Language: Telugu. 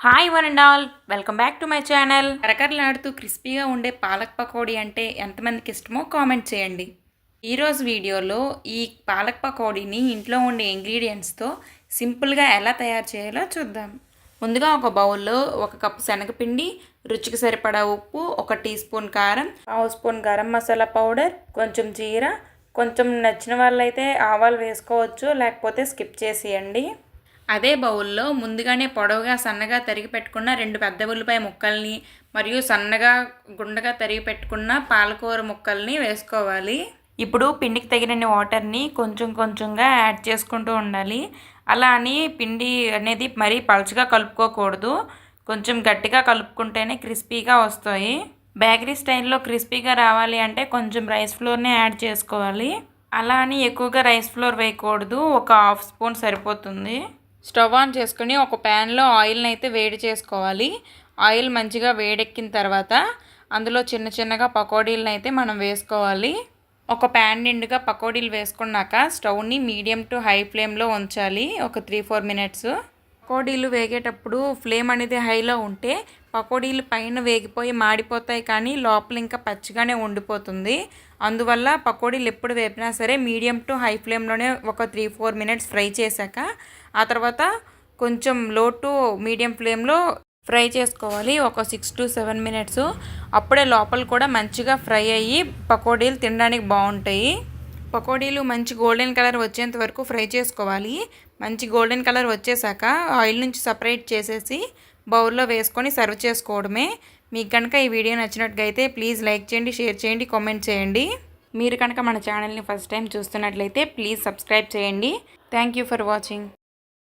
Hi one and all, welcome back to my channel. కరకరలాడుతూ క్రిస్పీగా ఉండే పాలక్ పకోడీ అంటే ఎంతమందికి ఇష్టమో కామెంట్ చేయండి. ఈరోజు వీడియోలో ఈ పాలక్ పకోడీని ఇంట్లో ఉండే ఇంగ్రీడియంట్స్తో సింపుల్గా ఎలా తయారు చేయాలో చూద్దాం. ముందుగా ఒక బౌల్లో 1 కప్పు శనగపిండి, రుచికి సరిపడా ఉప్పు, 1 టీ స్పూన్ కారం, 1/2 స్పూన్ గరం మసాలా పౌడర్, కొంచెం జీరా, కొంచెం నచ్చిన వాళ్ళైతే ఆవాలు వేసుకోవచ్చు, లేకపోతే స్కిప్ చేసేయండి. అదే బౌల్లో ముందుగానే పొడవుగా సన్నగా తరిగి పెట్టుకున్న 2 పెద్ద ఉల్లిపాయ ముక్కల్ని మరియు సన్నగా గుండగా తరిగి పెట్టుకున్న పాలకూర ముక్కల్ని వేసుకోవాలి. ఇప్పుడు పిండికి తగినన్ని వాటర్ని కొంచెం కొంచెంగా యాడ్ చేసుకుంటూ ఉండాలి. అలా అని పిండి అనేది మరీ పలుచగా కలుపుకోకూడదు, కొంచెం గట్టిగా కలుపుకుంటేనే క్రిస్పీగా వస్తాయి. బేకరీ స్టైల్లో క్రిస్పీగా రావాలి అంటే కొంచెం రైస్ ఫ్లోర్ని యాడ్ చేసుకోవాలి. అలా అని ఎక్కువగా రైస్ ఫ్లోర్ వేయకూడదు, 1/2 స్పూన్ సరిపోతుంది. స్టవ్ ఆన్ చేసుకుని ఒక ప్యాన్లో ఆయిల్ని అయితే వేడి చేసుకోవాలి. ఆయిల్ మంచిగా వేడెక్కిన తర్వాత అందులో చిన్న చిన్నగా పకోడీలను అయితే మనం వేసుకోవాలి. ఒక ప్యాన్ నిండుగా పకోడీలు వేసుకున్నాక స్టవ్ని మీడియం టు హై ఫ్లేమ్లో ఉంచాలి ఒక 3-4 మినిట్స్. పకోడీలు వేగేటప్పుడు ఫ్లేమ్ అనేది హైలో ఉంటే పకోడీలు పైన వేగిపోయి మాడిపోతాయి, కానీ లోపల ఇంకా పచ్చిగానే ఉండిపోతుంది. అందువల్ల పకోడీలు ఎప్పుడు వేపినా సరే మీడియం టు హై ఫ్లేమ్లోనే ఒక 3-4 మినిట్స్ ఫ్రై చేశాక ఆ తర్వాత కొంచెం లో టు మీడియం ఫ్లేమ్లో ఫ్రై చేసుకోవాలి ఒక 6 to 7 మినిట్స్. అప్పుడే లోపల కూడా మంచిగా ఫ్రై అయ్యి పకోడీలు తినడానికి బాగుంటాయి. పకోడీలు మంచి గోల్డెన్ కలర్ వచ్చేంత వరకు ఫ్రై చేసుకోవాలి. మంచి గోల్డెన్ కలర్ వచ్చేసాక ఆయిల్ నుంచి సపరేట్ చేసేసి బౌల్లో వేసుకొని సర్వ్ చేసుకోవడమే. మీకు కనుక ఈ వీడియో నచ్చినట్లయితే ప్లీజ్ లైక్ చేయండి, షేర్ చేయండి, కామెంట్ చేయండి. మీరు కనుక మన ఛానల్ని ఫస్ట్ టైం చూస్తున్నట్లయితే ప్లీజ్ సబ్స్క్రైబ్ చేయండి. Thank you for watching.